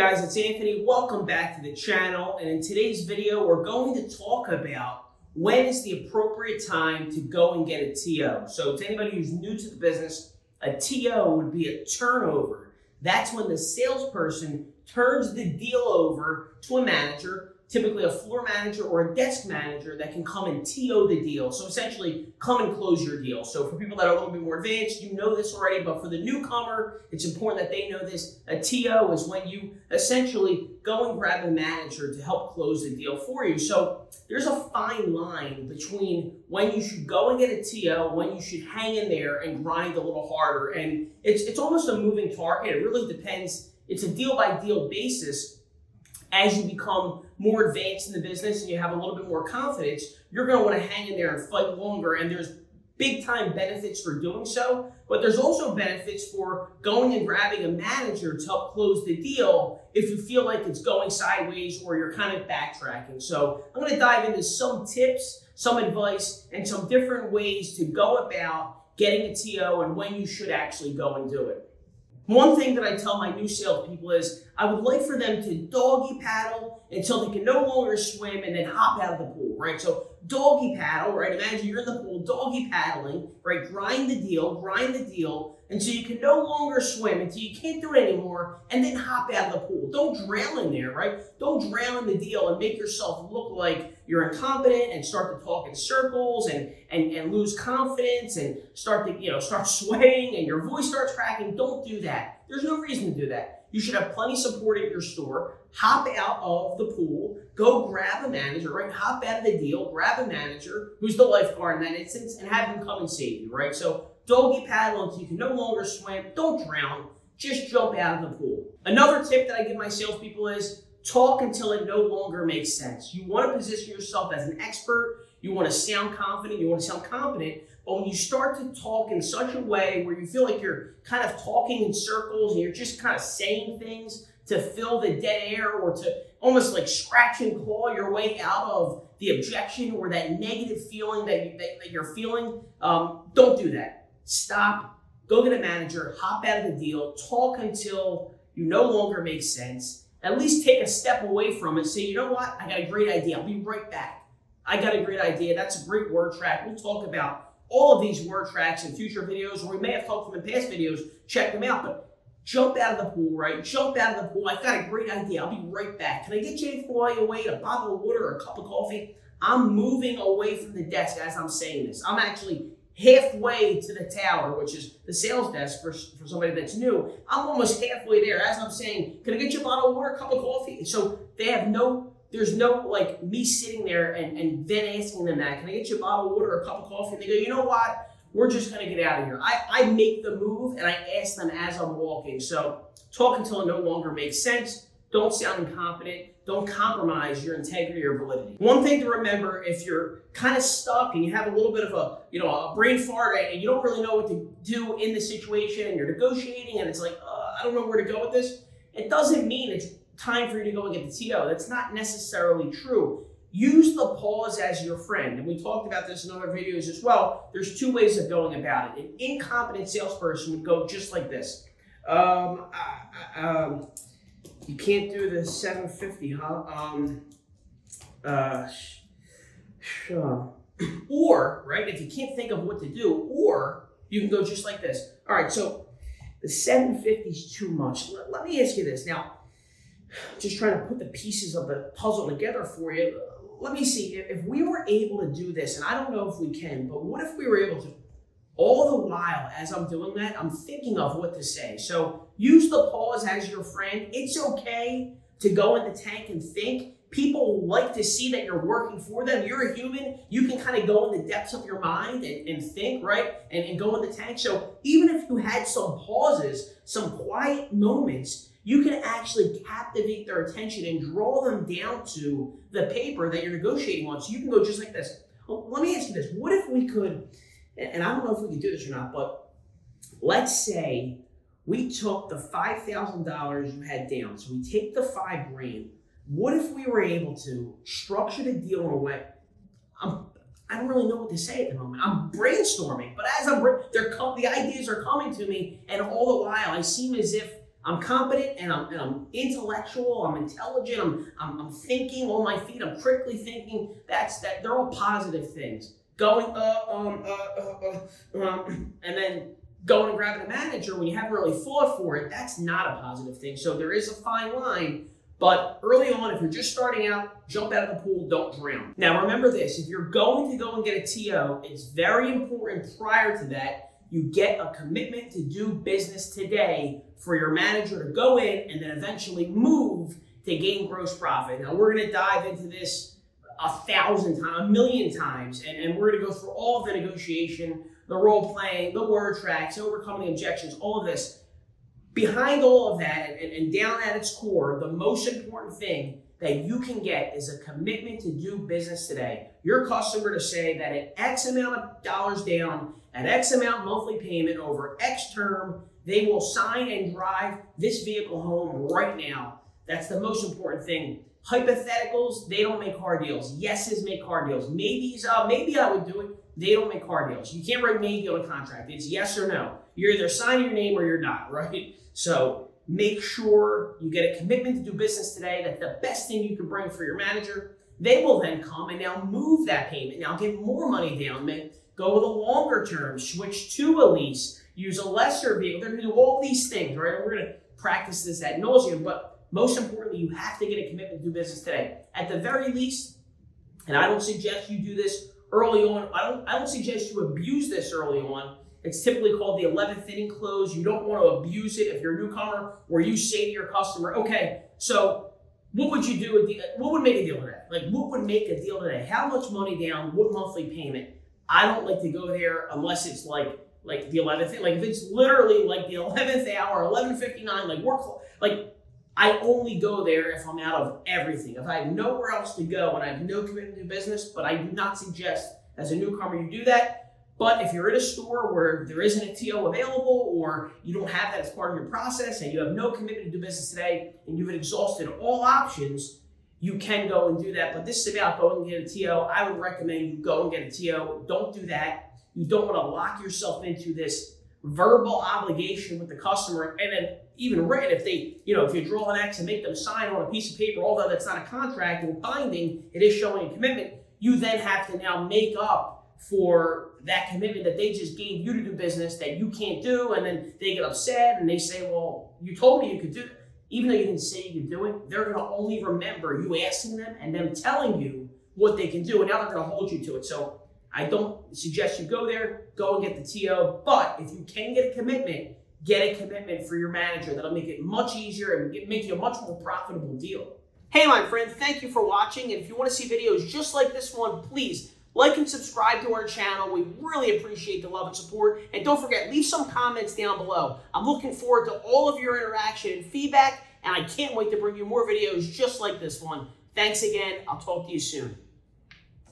guys, it's Anthony. Welcome back to the channel. And in today's video, we're going to talk about when is the appropriate time to go and get a TO. So to anybody who's new to the business, a TO would be a turnover. That's when the salesperson turns the deal over to a manager, typically a floor manager or a desk manager that can come and TO the deal. So essentially, come and close your deal. So for people that are a little bit more advanced, you know this already, but for the newcomer, it's important that they know this. A TO is when you essentially go and grab a manager to help close the deal for you. So there's a fine line between when you should go and get a TO, when you should hang in there and grind a little harder. And it's almost a moving target. It really depends. It's a deal by deal basis. As you become more advanced in the business and you have a little bit more confidence, you're going to want to hang in there and fight longer. And there's big time benefits for doing so, but there's also benefits for going and grabbing a manager to help close the deal if you feel like it's going sideways or you're kind of backtracking. So I'm going to dive into some tips, some advice, and some different ways to go about getting a TO and when you should actually go and do it. One thing that I tell my new salespeople is I would like for them to doggy paddle until they can no longer swim and then hop out of the pool, right? So doggy paddle, right? Imagine you're in the pool, doggy paddling, right? Grind the deal until you can no longer swim, until you can't do it anymore, and then hop out of the pool. Don't drown in there, right? Don't drown in the deal and make yourself look like you're incompetent and start to talk in circles and lose confidence and start sweating and your voice starts cracking. Don't do that. There's no reason to do that. You should have plenty of support at your store. Hop out of the pool, go grab a manager, right? Hop out of the deal, grab a manager who's the lifeguard in that instance and have them come and save you, right? So doggy paddle until you can no longer swim. Don't drown. Just jump out of the pool. Another tip that I give my salespeople is talk until it no longer makes sense. You want to position yourself as an expert. You want to sound confident. You want to sound competent. But when you start to talk in such a way where you feel like you're kind of talking in circles and you're just kind of saying things to fill the dead air or to almost like scratch and claw your way out of the objection or that negative feeling that you're feeling, don't do that. Stop. Go get a manager. Hop out of the deal. Talk until you no longer make sense. At least take a step away from it. Say, you know what? I got a great idea. I'll be right back. I got a great idea. That's a great word track. We'll talk about all of these word tracks in future videos, or we may have talked from in past videos. Check them out. But jump out of the pool, right? Jump out of the pool. I've got a great idea. I'll be right back. Can I get you anything while you wait? A bottle of water or a cup of coffee? I'm moving away from the desk as I'm saying this. I'm actually halfway to the tower, which is the sales desk for somebody that's new. I'm almost halfway there as I'm saying, can I get you a bottle of water, a cup of coffee? So there's no like me sitting there and then asking them that, can I get you a bottle of water or a cup of coffee? And they go, you know what? We're just gonna get out of here. I make the move and I ask them as I'm walking. So talk until it no longer makes sense. Don't sound incompetent. Don't compromise your integrity or validity. One thing to remember, if you're kind of stuck and you have a little bit of a brain fart and you don't really know what to do in the situation and you're negotiating and it's like, I don't know where to go with this, it doesn't mean it's time for you to go and get the TO. That's not necessarily true. Use the pause as your friend. And we talked about this in other videos as well. There's two ways of going about it. An incompetent salesperson would go just like this. You can't do the 750, huh? Sure. Or, right, if you can't think of what to do, or you can go just like this. All right, so the 750 is too much. Let me ask you this. Now, just trying to put the pieces of the puzzle together for you. Let me see, if we were able to do this, and I don't know if we can, but what if we were able to? All the while, as I'm doing that, I'm thinking of what to say. So use the pause as your friend. It's okay to go in the tank and think. People like to see that you're working for them. You're a human. You can kind of go in the depths of your mind and think, right? And go in the tank. So even if you had some pauses, some quiet moments, you can actually captivate their attention and draw them down to the paper that you're negotiating on. So you can go just like this. Well, let me ask you this. What if we could, and I don't know if we can do this or not, but let's say we took the $5,000 you had down. So we take the $5,000. What if we were able to structure the deal in a way? I don't really know what to say at the moment. I'm brainstorming, but as the ideas are coming to me, and all the while I seem as if I'm competent and I'm intellectual, I'm intelligent, I'm thinking on my feet, I'm critically thinking. They're all positive things. Going and then going and grabbing a manager when you haven't really fought for it, that's not a positive thing. So there is a fine line, but early on, if you're just starting out, jump out of the pool, don't drown. Now remember this, if you're going to go and get a TO, it's very important prior to that, you get a commitment to do business today for your manager to go in and then eventually move to gain gross profit. Now we're gonna dive into this 1,000 times, 1,000,000 times, and we're gonna go through all of the negotiation, the role playing, the word tracks, overcoming objections, all of this. Behind all of that, and down at its core, the most important thing that you can get is a commitment to do business today. Your customer to say that at X amount of dollars down, at X amount monthly payment over X term, they will sign and drive this vehicle home right now. That's the most important thing. Hypotheticals, they don't make car deals. Yeses make car deals. Maybes, maybe I would do it. They don't make car deals. You can't write maybe on a contract. It's yes or no. You're either signing your name or you're not, right? So make sure you get a commitment to do business today. That's the best thing you can bring for your manager. They will then come and now move that payment. Now get more money down, man. Go with a longer term, switch to a lease, use a lesser vehicle. They're gonna do all these things, right? And we're gonna practice this ad nauseum, but most importantly, you have to get a commitment to do business today. At the very least, and I don't suggest you do this early on. I don't suggest you abuse this early on. It's typically called the 11th inning close. You don't want to abuse it if you're a newcomer, where you say to your customer, okay, so what would you do? What would make a deal today? Like, what would make a deal today? How much money down? What monthly payment? I don't like to go there unless it's like the 11th inning. Like if it's literally like the 11th hour, 11:59, like I only go there if I'm out of everything. If I have nowhere else to go and I have no commitment to business, but I do not suggest as a newcomer you do that. But if you're in a store where there isn't a TO available, or you don't have that as part of your process and you have no commitment to do business today and you've exhausted all options, you can go and do that. But this is about going and get a TO. I would recommend you go and get a TO. Don't do that. You don't want to lock yourself into this verbal obligation with the customer, and then even written, if they, if you draw an X and make them sign on a piece of paper, although that's not a contract or binding, it is showing a commitment, you then have to now make up for that commitment that they just gave you to do business that you can't do, and then they get upset and they say, well, you told me you could do it. Even though you didn't say you could do it, they're going to only remember you asking them and them telling you what they can do, and now they're going to hold you to it. So I don't suggest you go there, go and get the TO, but if you can get a commitment for your manager. That'll make it much easier and make you a much more profitable deal. Hey, my friend, thank you for watching. And if you want to see videos just like this one, please like and subscribe to our channel. We really appreciate the love and support. And don't forget, leave some comments down below. I'm looking forward to all of your interaction and feedback, and I can't wait to bring you more videos just like this one. Thanks again. I'll talk to you soon.